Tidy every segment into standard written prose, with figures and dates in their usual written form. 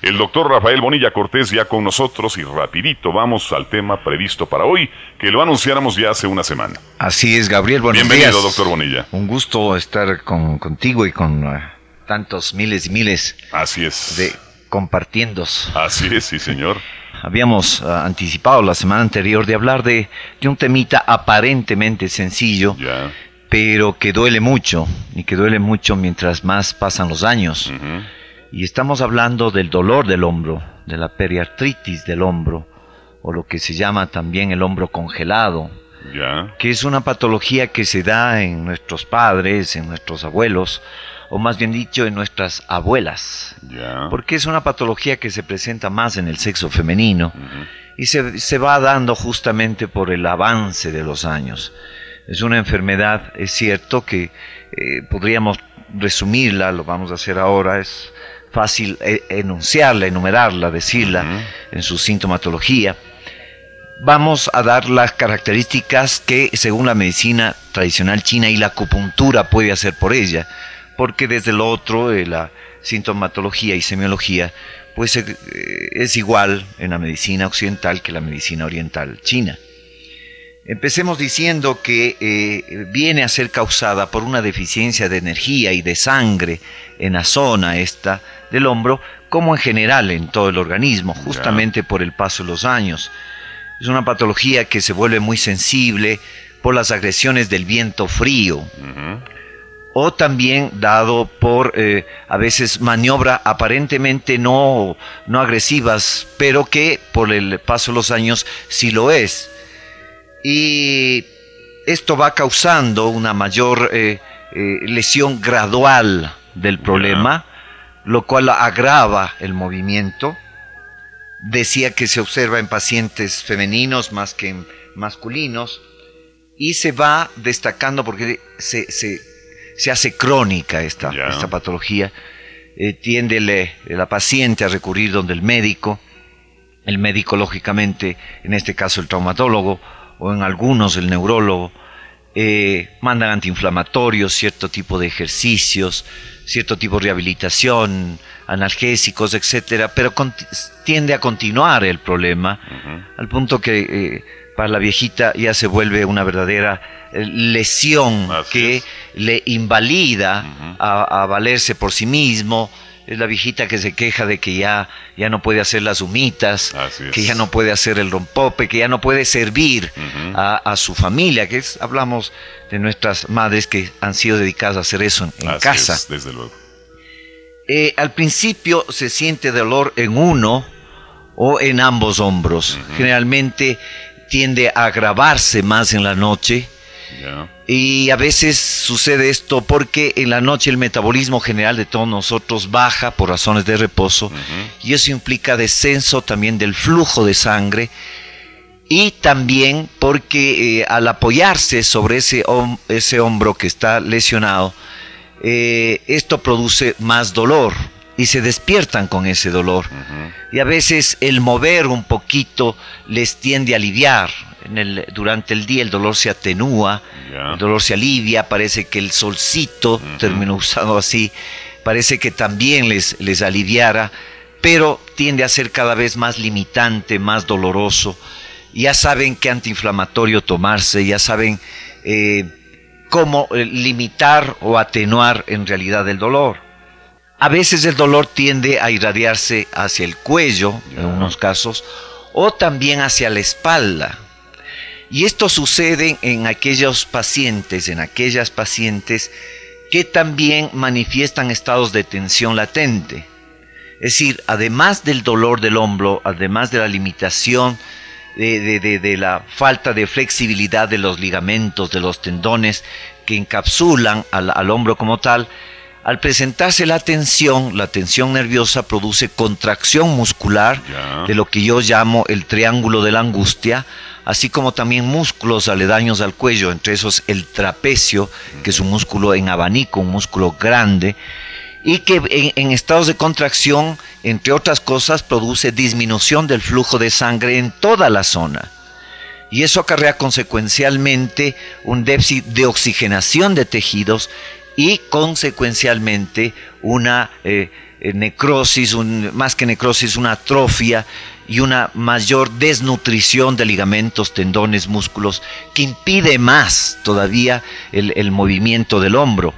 El doctor Rafael Bonilla Cortés ya con nosotros y rapidito vamos al tema previsto para hoy, que lo anunciáramos ya hace una semana. Así es, Gabriel, buenos días. Bienvenido, doctor Bonilla. Un gusto estar contigo y con tantos miles y miles. Así es. De compartiendo. Así es, sí, señor. Habíamos anticipado la semana anterior de hablar de un temita aparentemente sencillo, Ya. pero que duele mucho, y que duele mucho mientras más pasan los años. Y estamos hablando del dolor del hombro, de la periartritis del hombro, o lo que se llama también el hombro congelado, Ya. que es una patología que se da en nuestros padres, en nuestros abuelos, o más bien dicho, en nuestras abuelas. Ya. Porque es una patología que se presenta más en el sexo femenino, y se va dando justamente por el avance de los años. Es una enfermedad, es cierto que podríamos resumirla, lo vamos a hacer ahora, es fácil enunciarla, enumerarla, decirla en su sintomatología. Vamos a dar las características que según la medicina tradicional china y la acupuntura puede hacer por ella, porque desde lo otro, la sintomatología y semiología, pues es igual en la medicina occidental que la medicina oriental china. Empecemos diciendo que viene a ser causada por una deficiencia de energía y de sangre en la zona esta del hombro, como en general en todo el organismo, justamente por el paso de los años. Es una patología que se vuelve muy sensible por las agresiones del viento frío, o también dado por a veces maniobras aparentemente no agresivas, pero que por el paso de los años sí lo es. Y esto va causando una mayor lesión gradual del problema, lo cual agrava el movimiento. Decía que se observa en pacientes femeninos más que en masculinos, y se va destacando porque se hace crónica esta patología. Tiende la paciente a recurrir donde el médico lógicamente, en este caso el traumatólogo, o en algunos el neurólogo, mandan antiinflamatorios, cierto tipo de ejercicios, cierto tipo de rehabilitación, analgésicos, etcétera, pero tiende a continuar el problema, al punto que para la viejita ya se vuelve una verdadera lesión que le invalida a valerse por sí mismo. Es la viejita que se queja de que ya no puede hacer las humitas, que ya no puede hacer el rompope, que ya no puede servir a su familia, hablamos de nuestras madres que han sido dedicadas a hacer eso en casa. Es, desde luego. Al principio se siente dolor en uno o en ambos hombros. Generalmente tiende a agravarse más en la noche. Y a veces sucede esto porque en la noche el metabolismo general de todos nosotros baja por razones de reposo, y eso implica descenso también del flujo de sangre, y también porque al apoyarse sobre ese hombro que está lesionado, esto produce más dolor y se despiertan con ese dolor, y a veces el mover un poquito les tiende a aliviar. Durante el día el dolor se atenúa, el dolor se alivia, parece que el solcito, término usado así, parece que también les aliviara, pero tiende a ser cada vez más limitante, más doloroso. Ya saben qué antiinflamatorio tomarse, ya saben cómo limitar o atenuar en realidad el dolor. A veces el dolor tiende a irradiarse hacia el cuello, en unos casos, o también hacia la espalda. Y esto sucede en aquellas pacientes que también manifiestan estados de tensión latente. Es decir, además del dolor del hombro, además de la limitación de la falta de flexibilidad de los ligamentos, de los tendones que encapsulan al hombro como tal, al presentarse la tensión nerviosa produce contracción muscular de lo que yo llamo el triángulo de la angustia, así como también músculos aledaños al cuello, entre esos el trapecio, que es un músculo en abanico, un músculo grande, y que en estados de contracción, entre otras cosas, produce disminución del flujo de sangre en toda la zona. Y eso acarrea consecuencialmente un déficit de oxigenación de tejidos y consecuencialmente una necrosis, más que necrosis, una atrofia y una mayor desnutrición de ligamentos, tendones, músculos, que impide más todavía el movimiento del hombro.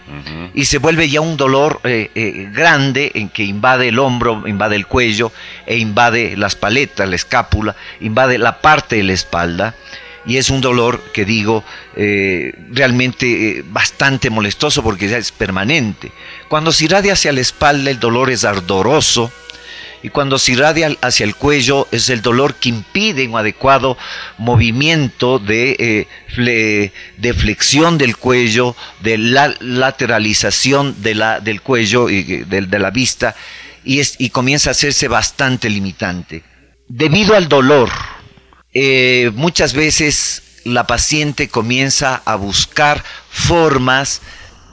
Y se vuelve ya un dolor grande en que invade el hombro, invade el cuello e invade las paletas, la escápula, invade la parte de la espalda. Y es un dolor que digo realmente bastante molestoso porque ya es permanente. Cuando se irradia hacia la espalda el dolor es ardoroso, y cuando se irradia hacia el cuello es el dolor que impide un adecuado movimiento de flexión del cuello, de la lateralización del cuello y de la vista, y comienza a hacerse bastante limitante. Debido al dolor, muchas veces la paciente comienza a buscar formas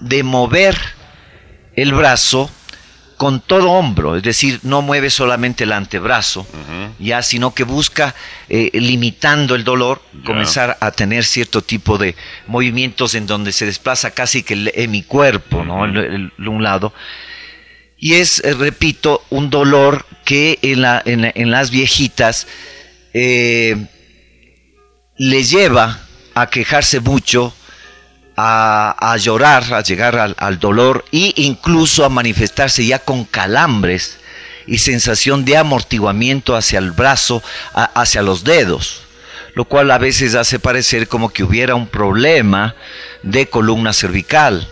de mover el brazo con todo hombro, es decir, no mueve solamente el antebrazo, ya, sino que busca, limitando el dolor, comenzar a tener cierto tipo de movimientos en donde se desplaza casi que el hemicuerpo, ¿no? Un lado. Y es, repito, un dolor que en las viejitas le lleva a quejarse mucho, a llorar, a llegar al dolor e incluso a manifestarse ya con calambres y sensación de amortiguamiento hacia el brazo, hacia los dedos, lo cual a veces hace parecer como que hubiera un problema de columna cervical.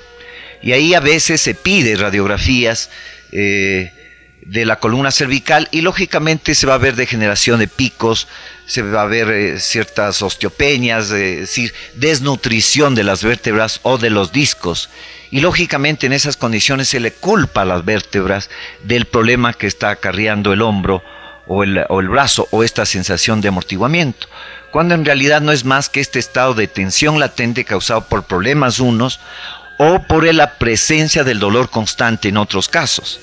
Y ahí a veces se pide radiografías de la columna cervical y lógicamente se va a ver degeneración de picos, se va a ver ciertas osteopenias, es decir, desnutrición de las vértebras o de los discos, y lógicamente en esas condiciones se le culpa a las vértebras del problema que está acarreando el hombro o el brazo, o esta sensación de amortiguamiento, cuando en realidad no es más que este estado de tensión latente causado por problemas unos o por la presencia del dolor constante en otros casos.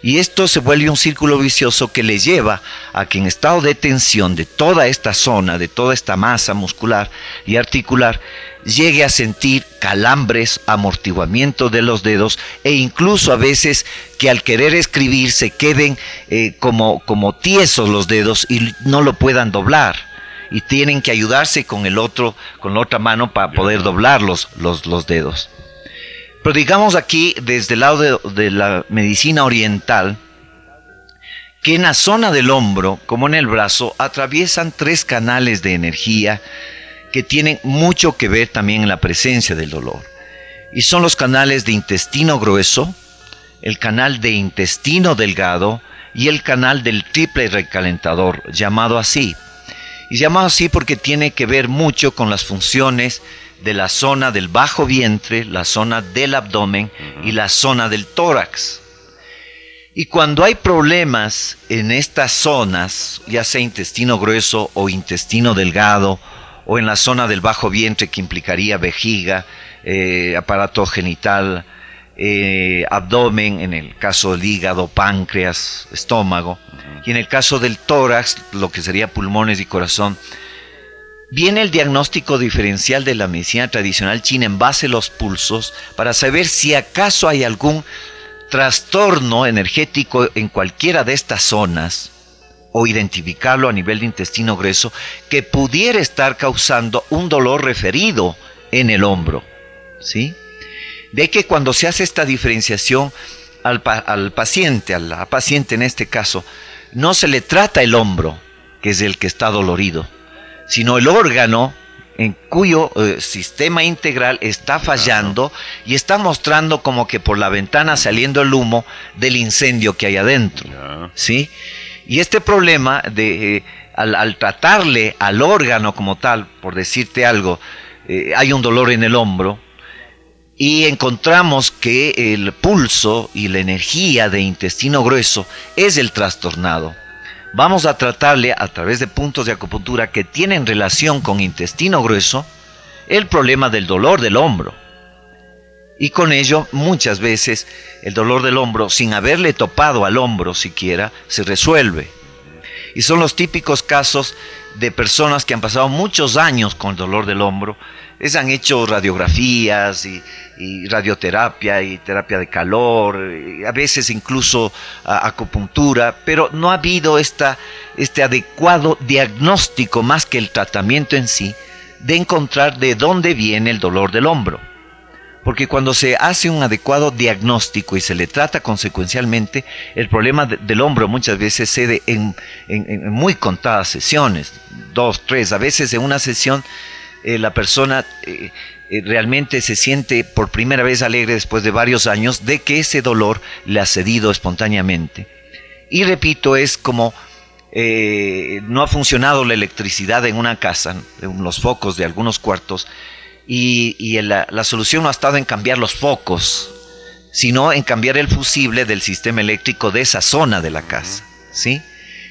Y esto se vuelve un círculo vicioso que le lleva a que en estado de tensión de toda esta zona, de toda esta masa muscular y articular, llegue a sentir calambres, amortiguamiento de los dedos, e incluso a veces que al querer escribir se queden como tiesos los dedos y no lo puedan doblar, y tienen que ayudarse con la otra mano para poder doblar los dedos. Pero digamos aquí, desde el lado de la medicina oriental, que en la zona del hombro, como en el brazo, atraviesan 3 canales de energía que tienen mucho que ver también en la presencia del dolor. Y son los canales de intestino grueso, el canal de intestino delgado y el canal del triple recalentador, llamado así. Y llamado así porque tiene que ver mucho con las funciones de la zona del bajo vientre, la zona del abdomen y la zona del tórax. Y cuando hay problemas en estas zonas, ya sea intestino grueso o intestino delgado, o en la zona del bajo vientre, que implicaría vejiga, aparato genital, abdomen, en el caso del hígado, páncreas, estómago, y en el caso del tórax, lo que sería pulmones y corazón, viene el diagnóstico diferencial de la medicina tradicional china en base a los pulsos para saber si acaso hay algún trastorno energético en cualquiera de estas zonas, o identificarlo a nivel de intestino grueso que pudiera estar causando un dolor referido en el hombro, ¿sí? De que cuando se hace esta diferenciación al paciente, a la paciente en este caso, no se le trata el hombro, que es el que está dolorido, sino el órgano en cuyo sistema integral está fallando y está mostrando como que por la ventana saliendo el humo del incendio que hay adentro, ¿sí? Y este problema al tratarle al órgano como tal, por decirte algo, hay un dolor en el hombro, y encontramos que el pulso y la energía de intestino grueso es el trastornado. Vamos a tratarle a través de puntos de acupuntura que tienen relación con intestino grueso el problema del dolor del hombro. Y con ello muchas veces el dolor del hombro, sin haberle topado al hombro siquiera, se resuelve. Y son los típicos casos de personas que han pasado muchos años con el dolor del hombro. Les han hecho radiografías y radioterapia y terapia de calor, y a veces incluso acupuntura, pero no ha habido este adecuado diagnóstico más que el tratamiento en sí, de encontrar de dónde viene el dolor del hombro. Porque cuando se hace un adecuado diagnóstico y se le trata consecuencialmente, el problema del hombro muchas veces cede en muy contadas sesiones, 2, 3, a veces en una sesión la persona realmente se siente por primera vez alegre después de varios años de que ese dolor le ha cedido espontáneamente. Y repito, es como no ha funcionado la electricidad en una casa, en los focos de algunos cuartos, y la solución no ha estado en cambiar los focos, sino en cambiar el fusible del sistema eléctrico de esa zona de la casa, ¿sí?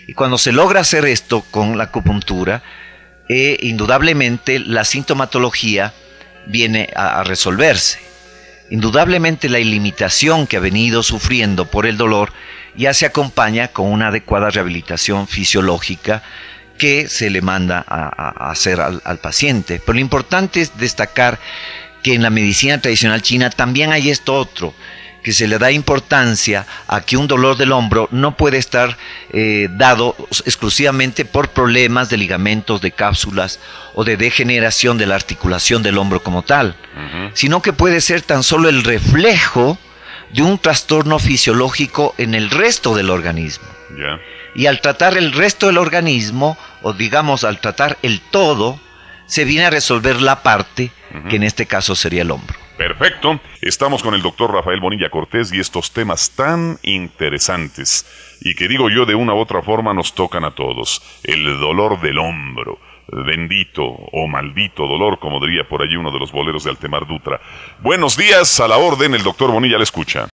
Y cuando se logra hacer esto con la acupuntura, indudablemente la sintomatología viene a resolverse. Indudablemente la ilimitación que ha venido sufriendo por el dolor ya se acompaña con una adecuada rehabilitación fisiológica que se le manda a hacer al paciente. Pero lo importante es destacar que en la medicina tradicional china también hay esto otro, que se le da importancia a que un dolor del hombro no puede estar dado exclusivamente por problemas de ligamentos, de cápsulas o de degeneración de la articulación del hombro como tal, sino que puede ser tan solo el reflejo de un trastorno fisiológico en el resto del organismo. Yeah. Y al tratar el resto del organismo, o digamos al tratar el todo, se viene a resolver la parte, que en este caso sería el hombro. Perfecto. Estamos con el doctor Rafael Bonilla Cortés y estos temas tan interesantes y que digo yo de una u otra forma nos tocan a todos. El dolor del hombro. Bendito o maldito dolor, como diría por allí uno de los boleros de Altemar Dutra. Buenos días, a la orden, el doctor Bonilla le escucha.